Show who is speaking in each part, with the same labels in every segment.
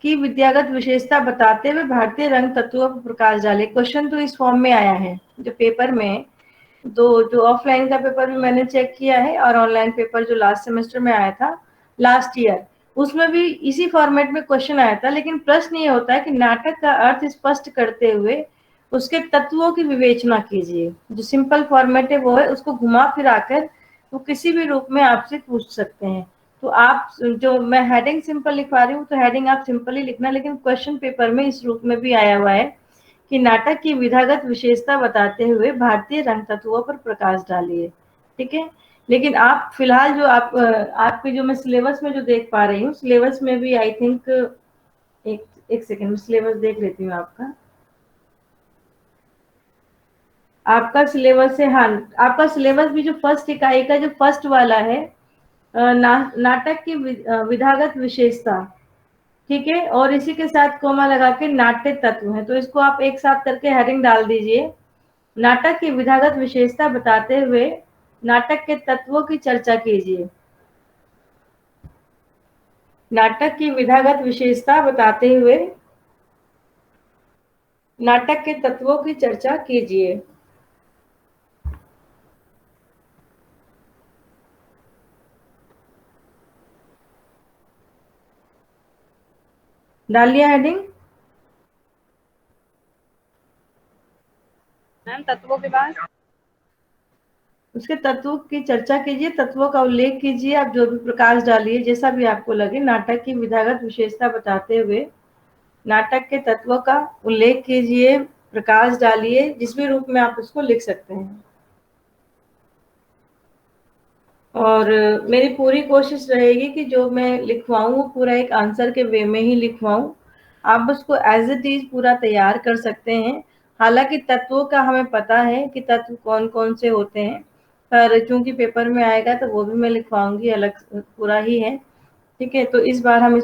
Speaker 1: की विद्यागत विशेषता बताते हुए भारतीय रंग तत्वों पर प्रकाश डाले। क्वेश्चन तो इस फॉर्म में आया है जो पेपर में, तो जो ऑफलाइन का पेपर भी मैंने चेक किया है और ऑनलाइन पेपर जो लास्ट सेमेस्टर में आया था लास्ट ईयर, उसमें भी इसी फॉर्मेट में क्वेश्चन आया था। लेकिन प्रश्न ये होता है कि नाटक का अर्थ स्पष्ट करते हुए उसके तत्वों की विवेचना कीजिए। जो सिंपल फॉर्मेट है वो है, उसको घुमा फिरा कर वो किसी भी रूप में आपसे पूछ सकते हैं। तो आप जो मैं हेडिंग सिंपल लिखवा रही हूँ तो हेडिंग आप सिंपल ही लिखना, लेकिन क्वेश्चन पेपर में इस रूप में भी आया हुआ है कि नाटक की विधागत विशेषता बताते हुए भारतीय रंग तत्वों पर प्रकाश डालिए। ठीक है, लेकिन आप फिलहाल जो आपके जो मैं सिलेबस में जो देख पा रही हूँ, सिलेबस में भी आई थिंक एक सेकेंड सिलेबस देख लेती हूँ आपका सिलेबस है। हाँ, आपका सिलेबस भी जो फर्स्ट इकाई का जो फर्स्ट वाला है, नाटक की विधागत विशेषता, ठीक है, और इसी के साथ कोमा लगा के नाट्य तत्व है, तो इसको आप एक साथ करके हेडिंग डाल दीजिए। नाटक की विधागत विशेषता बताते हुए नाटक के तत्वों की चर्चा कीजिए। नाटक की विधागत विशेषता बताते हुए नाटक के तत्वों की चर्चा कीजिए। डाल लिया हेडिंग?
Speaker 2: मैम तत्वों के बाद
Speaker 1: उसके तत्वों की चर्चा कीजिए, तत्वों का उल्लेख कीजिए, आप जो भी प्रकाश डालिए जैसा भी आपको लगे। नाटक की विधागत विशेषता बताते हुए नाटक के तत्वों का उल्लेख कीजिए, प्रकाश डालिए, जिस भी रूप में आप उसको लिख सकते हैं। और मेरी पूरी कोशिश रहेगी कि जो मैं लिखवाऊँ वो पूरा एक आंसर के वे में ही लिखवाऊँ। आप उसको एज इट इज पूरा तैयार कर सकते हैं। हालांकि तत्वों का हमें पता है कि तत्व कौन कौन से होते हैं, पर चूंकि पेपर में आएगा तो वो भी मैं लिखवाऊंगी, अलग पूरा ही है। ठीक है, तो इस बार हम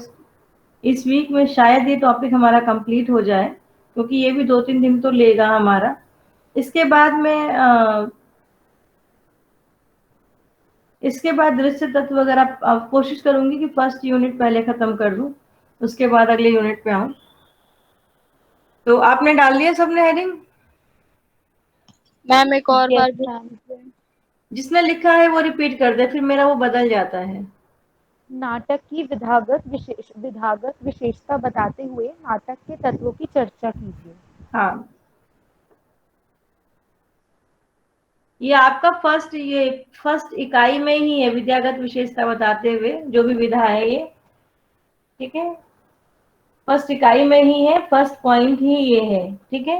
Speaker 1: इस वीक में शायद ये टॉपिक हमारा कंप्लीट हो जाए, क्योंकि ये भी 2-3 दिन तो लेगा हमारा। इसके बाद में इसके बाद दृश्य तत्व वगैरह कोशिश करूंगी कि फर्स्ट यूनिट पहले खत्म कर दूं, उसके बाद अगले यूनिट पे आऊं। तो आपने डाल लिया सबने हेडिंग?
Speaker 2: मैम एक और
Speaker 3: यस
Speaker 2: बार भी
Speaker 3: मैम।
Speaker 1: जिसने लिखा है वो रिपीट कर दे, फिर मेरा वो बदल जाता है।
Speaker 3: नाटक की विधागत विशेषता बताते हुए नाटक के तत्वों की चर्चा कीजिए।
Speaker 1: हाँ, ये आपका फर्स्ट इकाई में ही है, विद्यागत विशेषता बताते हुए जो भी विधा है ये। ठीक है, फर्स्ट इकाई में ही है, फर्स्ट पॉइंट ही ये है। ठीक है,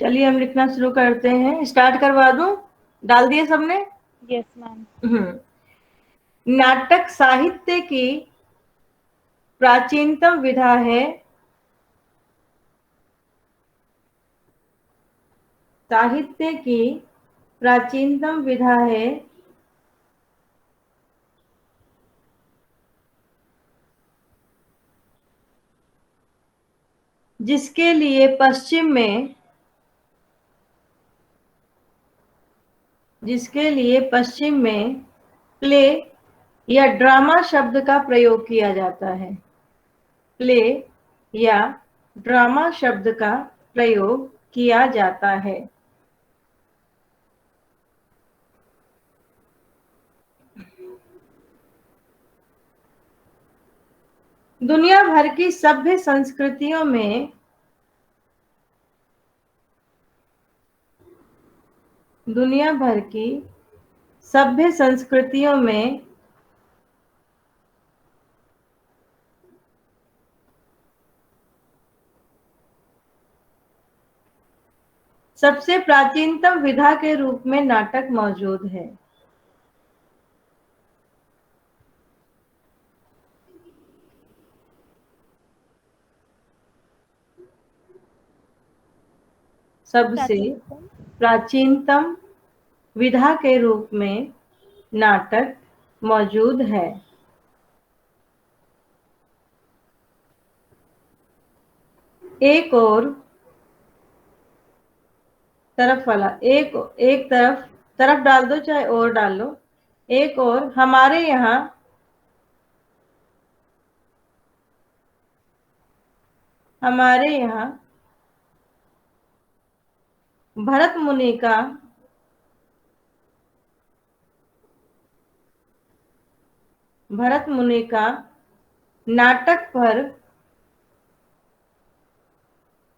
Speaker 1: चलिए हम लिखना शुरू करते हैं। स्टार्ट करवा दूं? डाल दिए सबने?
Speaker 3: Yes ma'am.
Speaker 1: नाटक साहित्य की प्राचीनतम विधा है। साहित्य की प्राचीनतम विधा है जिसके लिए पश्चिम में प्ले या ड्रामा शब्द का प्रयोग किया जाता है। प्ले या ड्रामा शब्द का प्रयोग किया जाता है। दुनिया भर की सभ्य संस्कृतियों में दुनिया भर की सभ्य संस्कृतियों में सबसे प्राचीनतम विधा के रूप में नाटक मौजूद है। सबसे प्राचीनतम विधा के रूप में नाटक मौजूद है। एक और तरफ वाला, एक एक तरफ, तरफ डाल दो चाहे और डाल लो। एक और, हमारे यहाँ, हमारे यहाँ भरत मुनि का, भरत मुनि का नाटक पर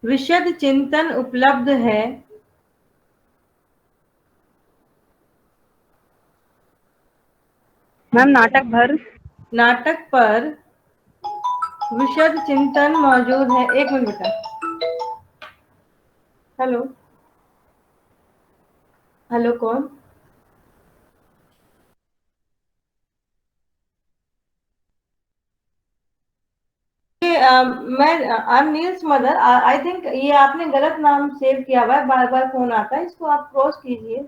Speaker 1: विशद चिंतन उपलब्ध है।
Speaker 3: मैम
Speaker 1: नाटक पर विशद चिंतन मौजूद है। एक मिनट बेटा। हेलो, हेलो कौन? मैं आई am Neel's mother. I think ये आपने गलत नाम सेव किया हुआ है, बार बार फोन आता है, इसको आप क्रॉस कीजिए।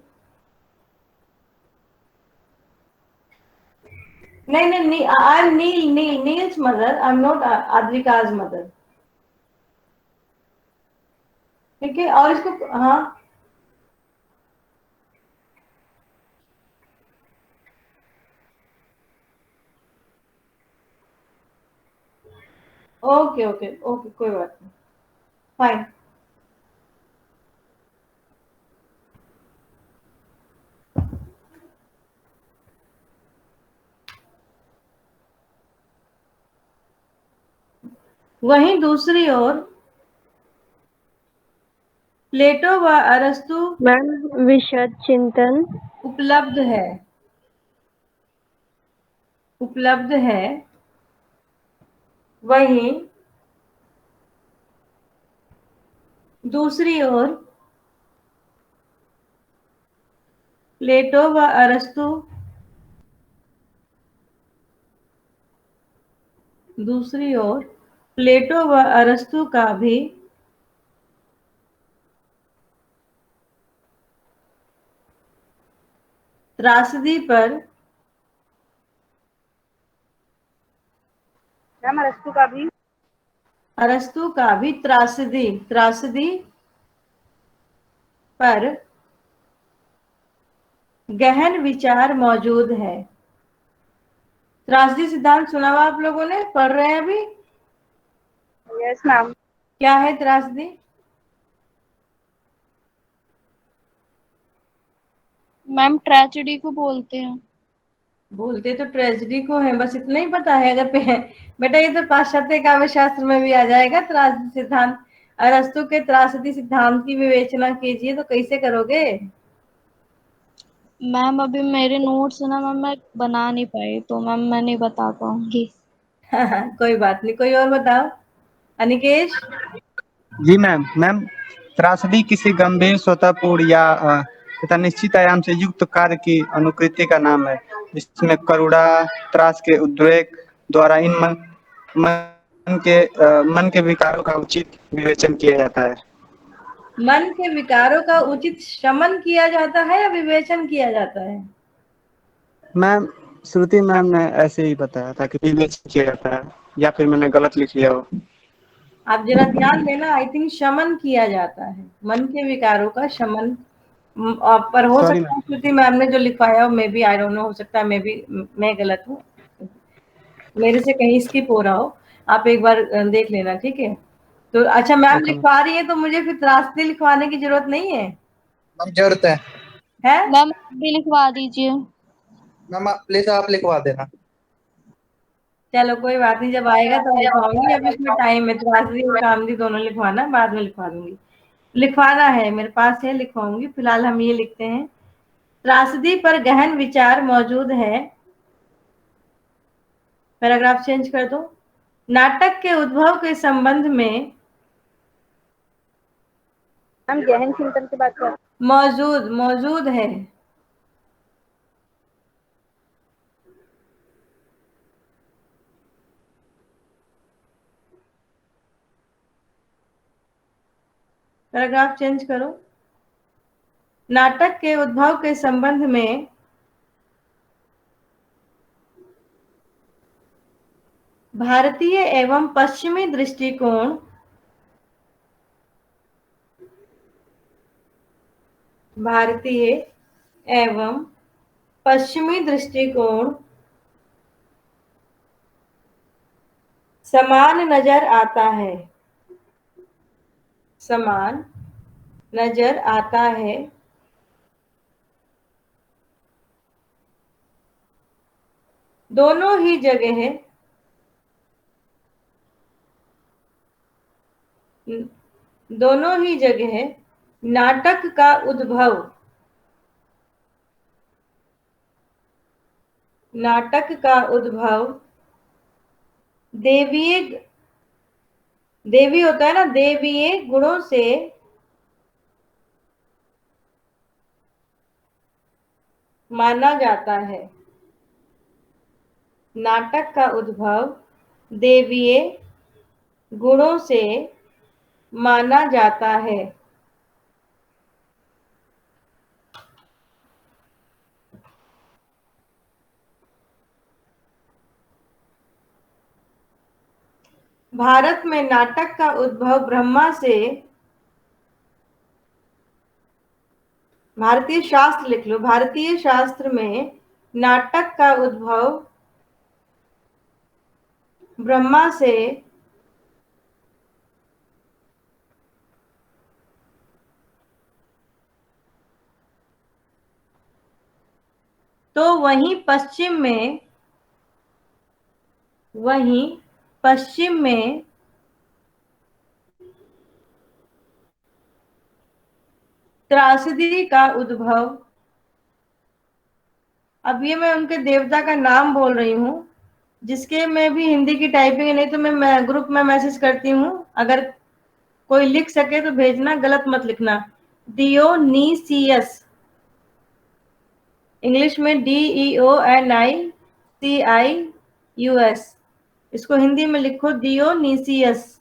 Speaker 1: नहीं नहीं नहीं, I am Neel's mother, I am not Aadrika's mother. ठीक है, और इसको, हाँ, ओके ओके ओके, कोई बात नहीं, फाइन। वहीं दूसरी ओर प्लेटो व अरस्तु
Speaker 2: मैम विशद चिंतन
Speaker 1: उपलब्ध है, उपलब्ध है। वहीं दूसरी ओर प्लेटो व अरस्तु, दूसरी ओर प्लेटो व अरस्तु का भी त्रासदी पर,
Speaker 3: मैम अरस्तु का भी,
Speaker 1: अरस्तु का भी त्रासदी, त्रासदी पर गहन विचार मौजूद है। त्रासदी सिद्धांत सुना हुआ आप लोगों ने? पढ़ रहे हैं अभी?
Speaker 3: Yes ma'am.
Speaker 1: क्या है त्रासदी?
Speaker 2: मैम ट्रेजेडी को बोलते हैं।
Speaker 1: बोलते तो ट्रेजेडी को है, बस इतना ही पता है। अगर बेटा ये तो पाश्चात्य काव्य शास्त्र में भी आ जाएगा त्रासदी सिद्धांत। अरस्तु के त्रासदी सिद्धांत की विवेचना कीजिए, तो कैसे करोगे?
Speaker 2: मैम अभी मेरे नोट्स है ना मैम, मैं बना नहीं पाई तो मैम मैं नहीं बता पाऊंगी।
Speaker 1: कोई बात नहीं, कोई और बताओ। अनिकेश?
Speaker 4: जी मैम। मैम त्रासदी किसी गंभीर स्वतःपूर्ण या तथा निश्चित आयाम से युक्त कार्य की अनुकृति का नाम है, जिसमें करुणा त्रास के उद्रेक द्वारा इन मन के विकारों का उचित विवेचन किया जाता है।
Speaker 1: मन के विकारों का उचित शमन किया जाता है या विवेचन किया जाता है?
Speaker 4: मैम श्रुति मैम ने ऐसे ही बताया था कि विवेचन किया जाता है, या फिर मैंने गलत लिख लिया हो।
Speaker 1: आप जरा ध्यान देना, आई थिंक शमन किया जाता है, मन के विकारों का शमन। पर हो
Speaker 4: सॉरी
Speaker 1: सकता है
Speaker 4: मैम।
Speaker 1: श्रुति मैम ने जो लिखवाया हो, may be, I don't know, हो सकता है मे बी मैं गलत हूँ, मेरे से कहीं स्किप हो रहा हो। आप एक बार देख लेना, ठीक है? तो अच्छा, मैम
Speaker 4: ओके मैम।
Speaker 1: लिखवा रही है तो मुझे फिर त्रासदी लिखवाने की जरूरत नहीं है,
Speaker 5: मैम जरूरत है।
Speaker 1: है?
Speaker 2: मैम आप भी लिखवा दीजिए।
Speaker 5: मैम प्लीज आप लिखवा देना।
Speaker 1: चलो कोई बात नहीं, जब आएगा तो लिखवाऊंगी। अब इसमें टाइम है, त्रासदी और कामदी दोनों लिखवाना, बाद में लिखवा दूंगी। लिखवाना है, मेरे पास है, लिखवाऊंगी। फिलहाल हम ये लिखते हैं, त्रासदी पर गहन विचार मौजूद है। पैराग्राफ चेंज कर दो। नाटक के उद्भव के संबंध में
Speaker 3: हम गहन चिंतन की बात कर,
Speaker 1: मौजूद, मौजूद है। पैराग्राफ चेंज करो। नाटक के उद्भव के संबंध में भारतीय एवं पश्चिमी दृष्टिकोण भारतीय एवं पश्चिमी दृष्टिकोण समान नजर आता है। समान नजर आता है। दोनों ही जगह दोनों ही जगह नाटक का उद्भव देवीय देवी होता है ना, देवीय गुणों से माना जाता है। नाटक का उद्भव देवीय गुणों से माना जाता है। भारत में नाटक का उद्भव ब्रह्मा से, भारतीय शास्त्र लिख लो, भारतीय शास्त्र में नाटक का उद्भव ब्रह्मा से तो वहीं पश्चिम में त्रासदी का उद्भव, अब ये मैं उनके देवता का नाम बोल रही हूँ, जिसके में भी हिंदी की टाइपिंग नहीं तो मैं ग्रुप में मैसेज करती हूँ, अगर कोई लिख सके तो भेजना, गलत मत लिखना। डियोनीसियस, इंग्लिश में DEONICIUS, इसको हिंदी में लिखो डियोनीसियस।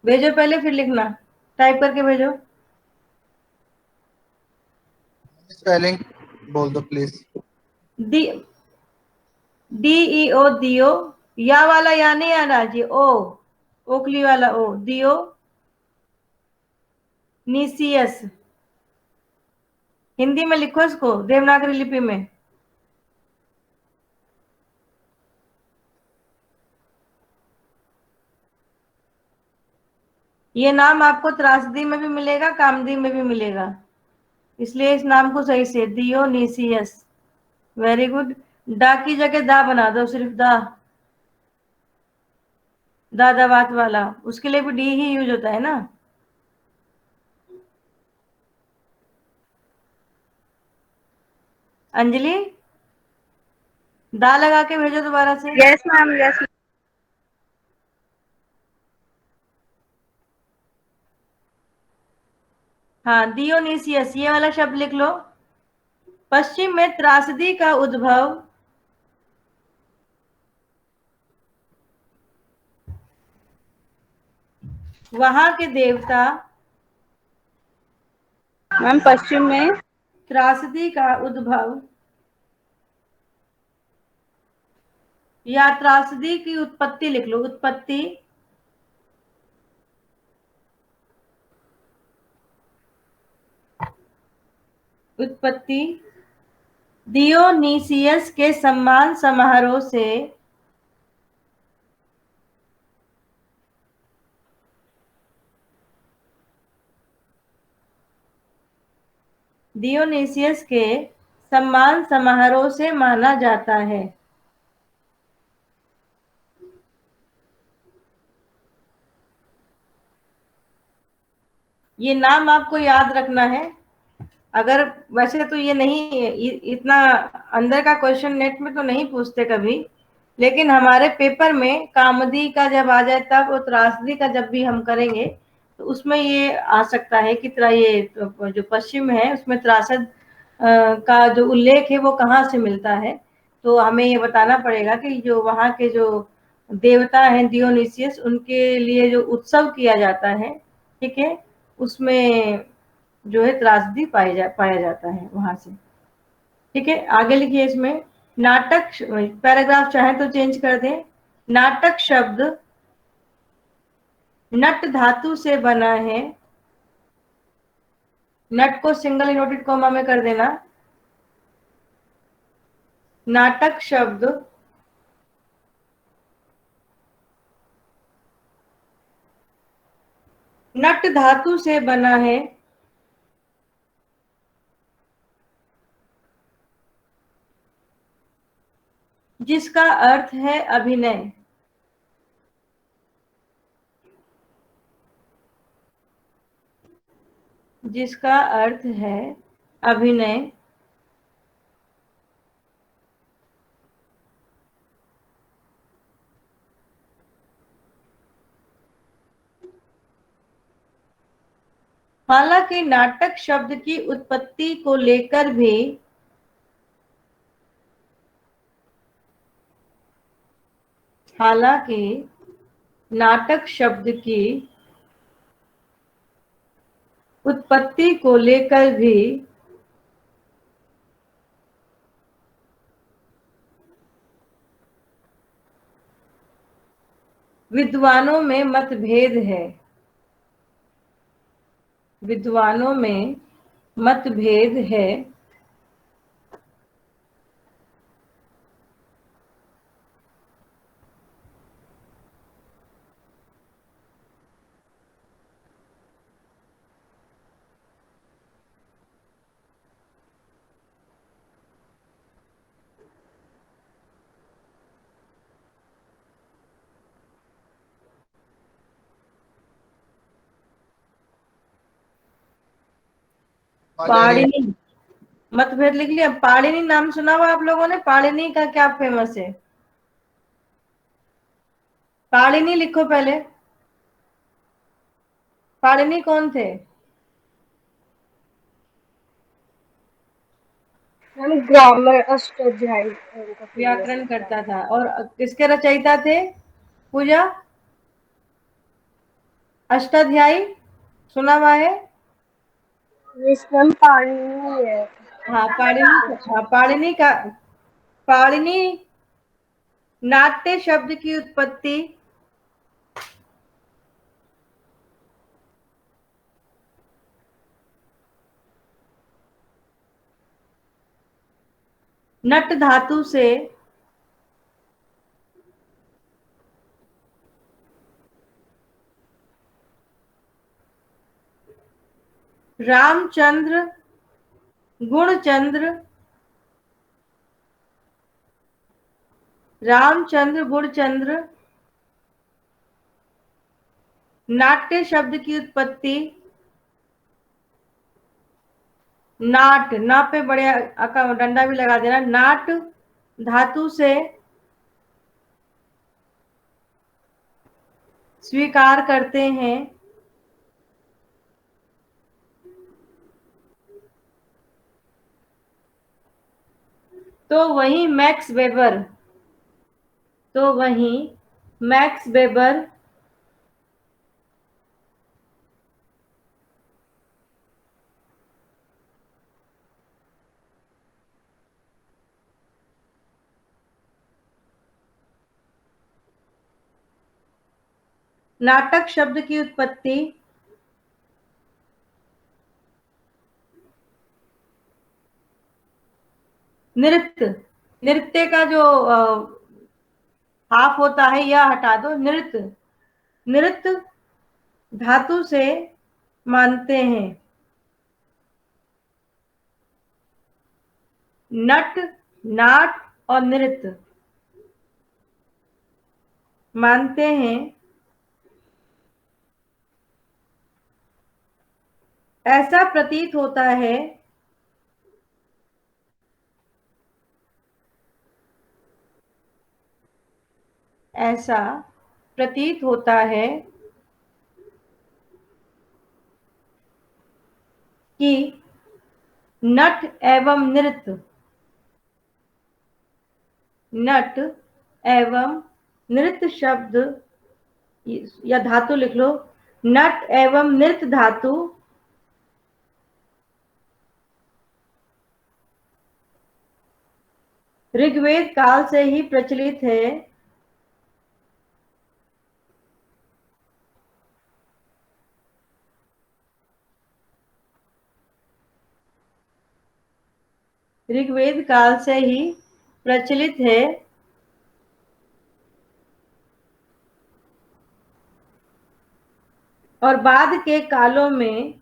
Speaker 1: भेजो पहले फिर लिखना, टाइप करके भेजो।
Speaker 5: स्पेलिंग बोल दो प्लीज।
Speaker 1: DEO दियो, या वाला या नहीं आना जी, ओ ओकली वाला ओ, दियो नीसियस। हिंदी में लिखो इसको देवनागरी लिपि में। ये नाम आपको त्रासदी में भी मिलेगा, कामदी में भी मिलेगा, इसलिए इस नाम को सही से डियोनीसियस। Very good. डा की जगह दा बना दो, सिर्फ दा, दादावात वाला, उसके लिए भी डी ही यूज होता है ना। अंजलि, दा लगा के भेजो दोबारा से।
Speaker 2: Yes ma'am, yes.
Speaker 1: हाँ, डियोनीसियस, ये वाला शब्द लिख लो। पश्चिम में त्रासदी का उद्भव वहां के देवता
Speaker 2: मैम पश्चिम में
Speaker 1: त्रासदी का उद्भव या त्रासदी की उत्पत्ति लिख लो, उत्पत्ति डियोनीसियस के सम्मान समारोह से डियोनीसियस के सम्मान समारोह से माना जाता है। ये नाम आपको याद रखना है। अगर वैसे तो ये नहीं इतना अंदर का क्वेश्चन नेट में तो नहीं पूछते कभी, लेकिन हमारे पेपर में कामदी का जब आ जाए तब, और त्रासदी का जब भी हम करेंगे तो उसमें ये आ सकता है कि ये जो पश्चिम है उसमें त्रासद का जो उल्लेख है वो कहाँ से मिलता है। तो हमें ये बताना पड़ेगा कि जो वहाँ के जो देवता हैं डियोनीसियस, उनके लिए जो उत्सव किया जाता है, ठीक है, उसमें जो है त्रासदी पाया जाता है वहां से। ठीक है, आगे लिखिए इसमें। नाटक, पैराग्राफ चाहे तो चेंज कर दें। नाटक शब्द नट धातु से बना है। नट को सिंगल इनवर्टेड कॉमा में कर देना। नाटक शब्द नट धातु से बना है, जिसका अर्थ है अभिनय। जिसका अर्थ है अभिनय। हालांकि नाटक शब्द की उत्पत्ति को लेकर भी हालांकि नाटक शब्द की उत्पत्ति को लेकर भी विद्वानों में मतभेद है। विद्वानों में मतभेद है। पाणिनि, मतभेद लिख लिया। पाणिनि नाम सुना हुआ आप लोगों ने? पाणिनि का क्या फेमस है? पाणिनि लिखो पहले। पाणिनि कौन थे?
Speaker 6: ग्रामर अष्टाध्यायी
Speaker 1: व्याकरण करता था। और किसके रचयिता थे पूजा? अष्टाध्यायी सुना हुआ है?
Speaker 6: पाणिनि है।
Speaker 1: हाँ पाणिनि। हाँ पाणिनि नाट्य शब्द की उत्पत्ति नट धातु से रामचंद्र गुणचंद्र नाट्य शब्द की उत्पत्ति नाट, ना पे बड़े का डंडा भी लगा देना, नाट धातु से स्वीकार करते हैं। तो वही मैक्स वेबर नाटक शब्द की उत्पत्ति नृत्य का जो हाफ होता है यह हटा दो। नृत्य धातु से मानते हैं। नाट और नृत्य मानते हैं। ऐसा प्रतीत होता है कि नट एवं नृत्य शब्द या धातु लिख लो। नट एवं नृत्य धातु ऋग्वेद काल से ही प्रचलित है। ऋग्वेद काल से ही प्रचलित है। और बाद के कालों में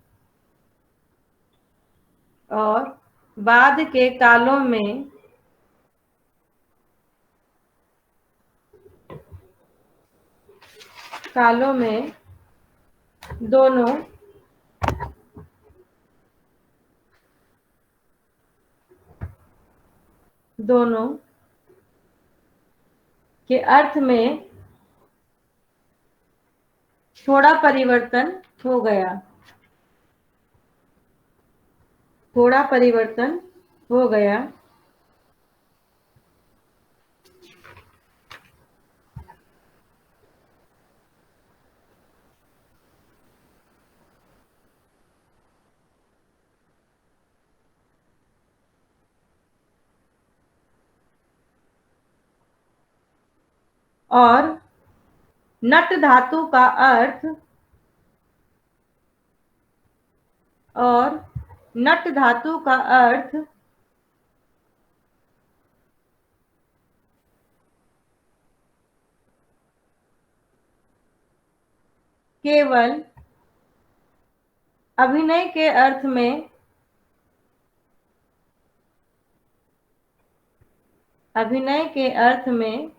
Speaker 1: दोनों के अर्थ में थोड़ा परिवर्तन हो गया। और नट धातु का अर्थ केवल अभिनय के अर्थ में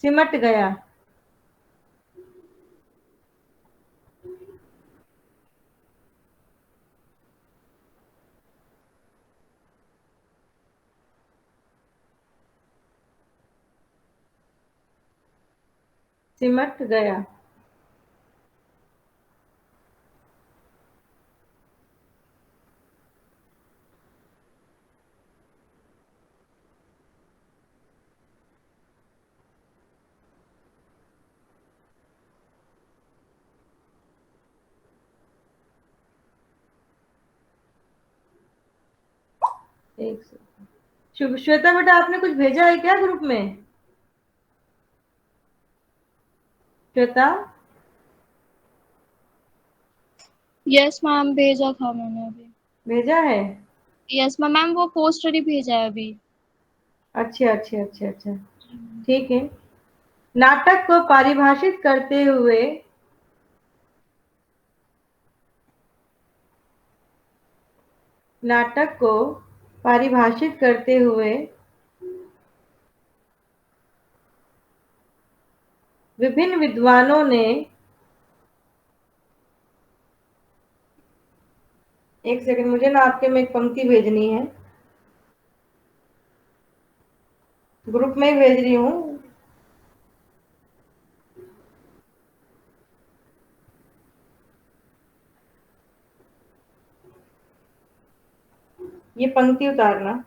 Speaker 1: सिमट गया। एक सेकंड। श्वेता बेटा, आपने कुछ भेजा है क्या ग्रुप में? श्वेता,
Speaker 2: यस मैम, भेजा था मैंने अभी।
Speaker 1: भेजा है?
Speaker 2: यस मैम, वो पोस्टर ही भेजा है अभी।
Speaker 1: अच्छा, ठीक है। नाटक को परिभाषित करते हुए विभिन्न विद्वानों ने, एक सेकंड, मुझे ना आपके में एक पंक्ति भेजनी है, ग्रुप में ही भेज रही हूँ। ये पंक्ति उतारना।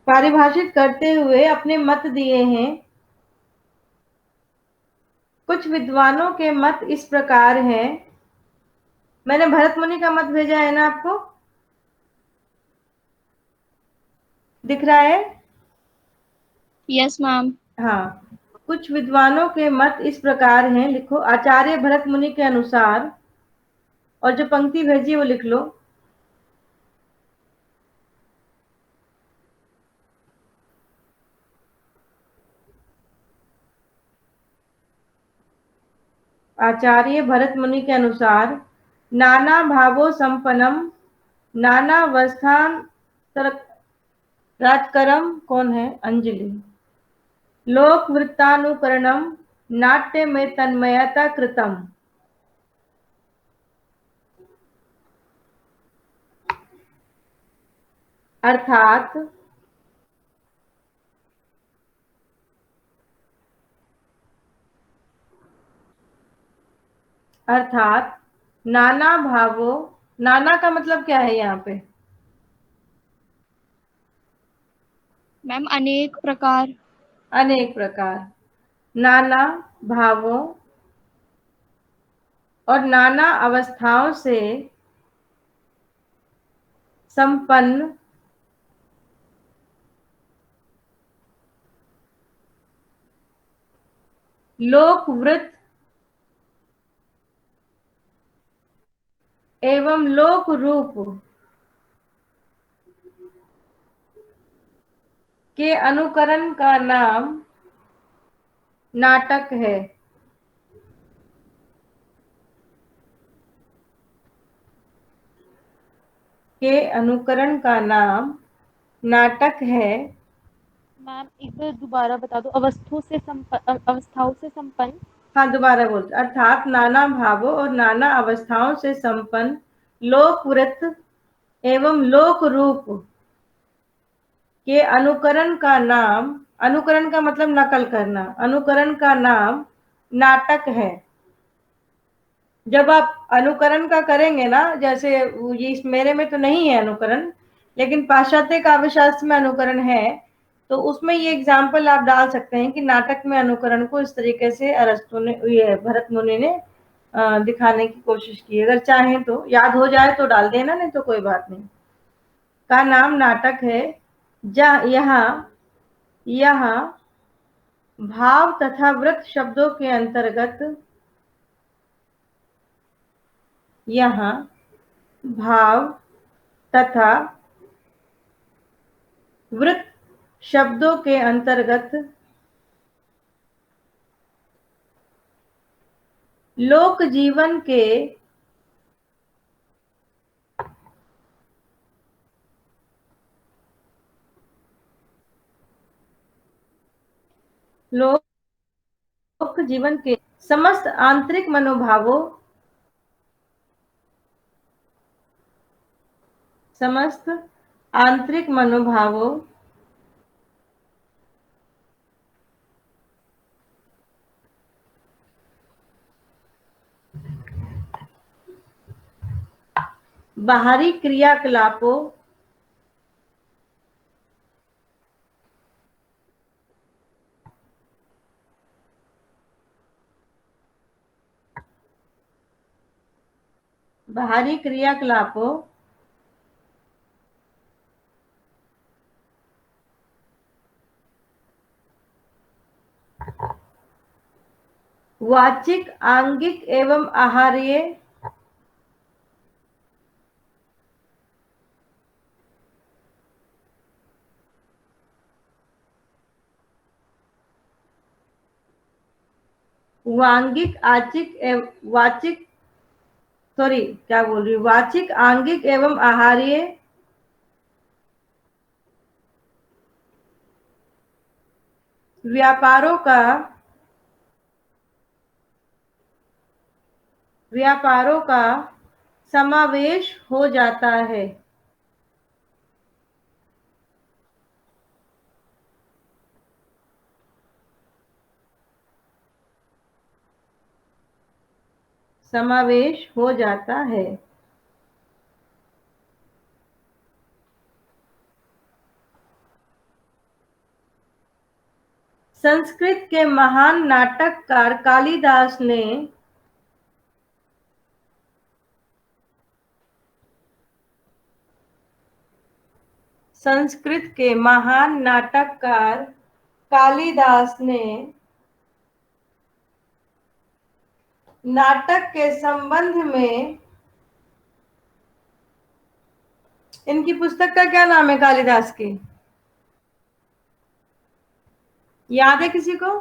Speaker 1: परिभाषित करते हुए अपने मत दिए हैं। कुछ विद्वानों के मत इस प्रकार हैं। मैंने भरत मुनि का मत भेजा है ना आपको? दिख रहा है?
Speaker 2: Yes ma'am.
Speaker 1: हाँ, कुछ विद्वानों के मत इस प्रकार हैं, लिखो, आचार्य भरत मुनि के अनुसार, और जो पंक्ति भेजी वो लिख लो। आचार्य भरत मुनि के अनुसार, नाना भावो संपन्नम नानावस्थान्तरकरम, कौन है? अंजलि। लोक वृत्तानुकरणम नाट्य में तन्मयता कृतम। अर्थात अर्थात नाना भावों, नाना का मतलब क्या है यहाँ पे?
Speaker 2: मैम अनेक प्रकार।
Speaker 1: अनेक प्रकार, नाना भावों और नाना अवस्थाओं से संपन्न लोकवृत्त एवं लोक रूप के अनुकरण का नाम नाटक है। के अनुकरण का नाम नाटक है।
Speaker 3: मैम एक बार दोबारा बता दो, अवस्थाओं से संपन्न।
Speaker 1: हाँ, दोबारा बोलते, अर्थात नाना भावों और नाना अवस्थाओं से संपन्न लोकवृत्त एवं लोक रूप के अनुकरण का नाम, अनुकरण का मतलब नकल करना, अनुकरण का नाम नाटक है। जब आप अनुकरण का करेंगे ना, जैसे ये इस मेरे में तो नहीं है अनुकरण, लेकिन पाश्चात्य काव्यशास्त्र में अनुकरण है, तो उसमें ये एग्जाम्पल आप डाल सकते हैं कि नाटक में अनुकरण को इस तरीके से अरस्तु ने, ये भरत मुनि ने दिखाने की कोशिश की। अगर चाहें तो याद हो जाए तो डाल देना, नहीं तो कोई बात नहीं। का नाम नाटक है। यहाँ भाव तथा वृत्त शब्दों के अंतर्गत, यहाँ भाव तथा वृत्त शब्दों के अंतर्गत लोक जीवन के लोक जीवन के समस्त आंतरिक मनोभावों, समस्त आंतरिक मनोभावों बाहरी क्रियाकलापों बाहरी क्रियाकलापों वाचिक, आंगिक एवं आहार्य वांगिक, आचिक वाचिक, सॉरी क्या बोल रही हूँ, वाचिक, आंगिक एवं आहार्य व्यापारों का समावेश हो जाता है। समावेश हो जाता है। संस्कृत के महान नाटककार कालिदास ने संस्कृत के महान नाटककार कालिदास ने नाटक के संबंध में, इनकी पुस्तक का क्या नाम है कालिदास की? याद है किसी को?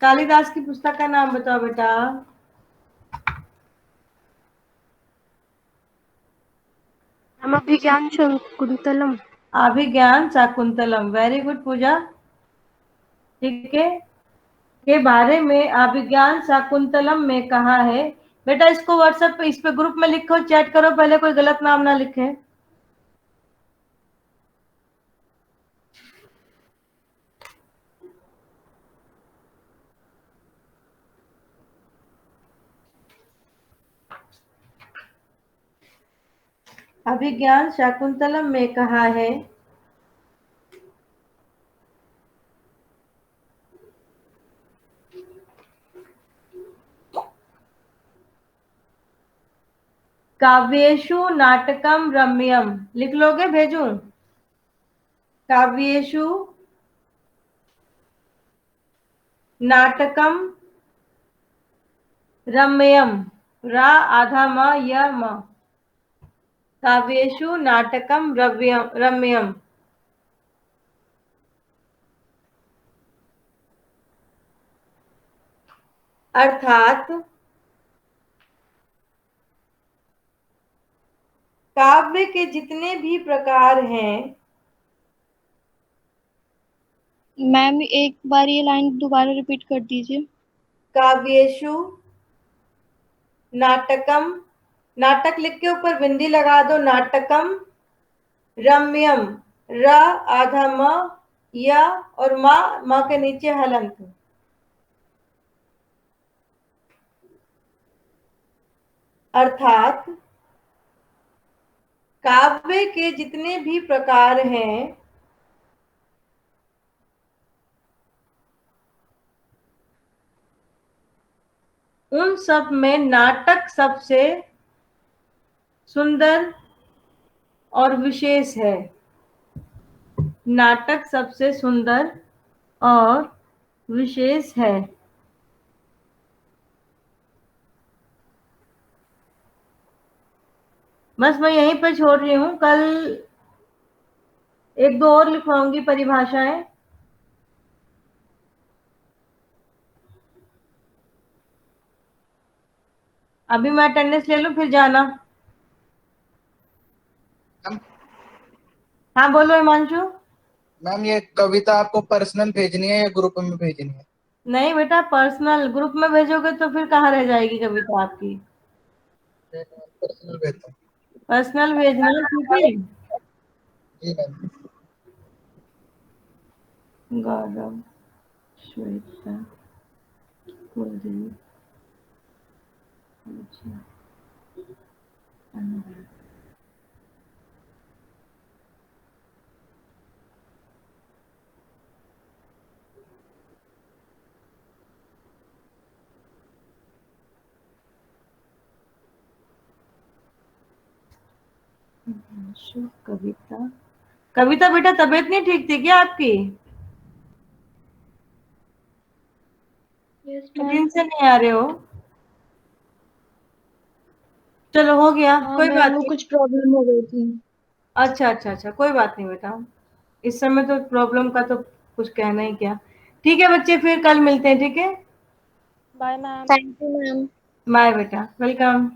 Speaker 1: कालिदास की पुस्तक का नाम बताओ बेटा।
Speaker 6: हम अभिज्ञान शकुंतलम।
Speaker 1: अभिज्ञान शाकुंतलम, वेरी गुड पूजा। ठीक है, के बारे में अभिज्ञान शाकुंतलम में कहा है। बेटा इसको व्हाट्सएप पे, इस पे ग्रुप में लिखो, चैट करो, पहले कोई गलत नाम ना लिखे। अभिज्ञान शाकुंतलम में कहा है काव्येषु नाटकम रम्यम, लिख लोगे? भेजूं? काव्येषु नाटकम रम्यम, रा आधा म य म, काव्येषु नाटकम रम्यम। अर्थात काव्य के जितने भी प्रकार हैं।
Speaker 2: मैम एक बार ये लाइन दोबारा रिपीट कर दीजिए।
Speaker 1: काव्येषु नाटकम, नाटक लिख के ऊपर बिंदी लगा दो, नाटकम रम्यम, र आधा म या और म के नीचे हलंत। अर्थात काव्य के जितने भी प्रकार हैं उन सब में नाटक सबसे सुंदर और विशेष है। नाटक सबसे सुंदर और विशेष है। बस मैं यहीं पर छोड़ रही हूँ, कल एक दो और लिखवाऊंगी परिभाषाएं। अभी मैं अटेंडेंस ले लूं फिर जाना।
Speaker 5: मैम
Speaker 1: हाँ बोलो हिमांशु।
Speaker 5: मैम ये कविता आपको पर्सनल भेजनी है या ग्रुप में भेजनी है?
Speaker 1: नहीं बेटा, पर्सनल ग्रुप में भेजोगे तो फिर कहाँ रह जाएगी कविता आपकी।
Speaker 5: पर्सनल भेजता हूँ।
Speaker 1: पर्सनल भेजना, ठीक है।
Speaker 5: जी मैम।
Speaker 1: गौरव, श्वेता, कुलदीप, पूजा, अनुराग। कविता, कविता बेटा तबीयत नहीं ठीक थी क्या आपकी?
Speaker 2: यस
Speaker 1: दिन से नहीं आ रहे हो? चलो हो गया, कोई बात
Speaker 2: मैम वो
Speaker 1: नहीं।
Speaker 2: कुछ प्रॉब्लम हो गई थी।
Speaker 1: अच्छा अच्छा अच्छा, कोई बात नहीं बेटा, इस समय तो प्रॉब्लम का तो कुछ कहना ही क्या। ठीक है बच्चे, फिर कल मिलते हैं, ठीक है।
Speaker 3: Bye ma'am.
Speaker 2: Thank you ma'am.
Speaker 1: Bye बेटा, वेलकम।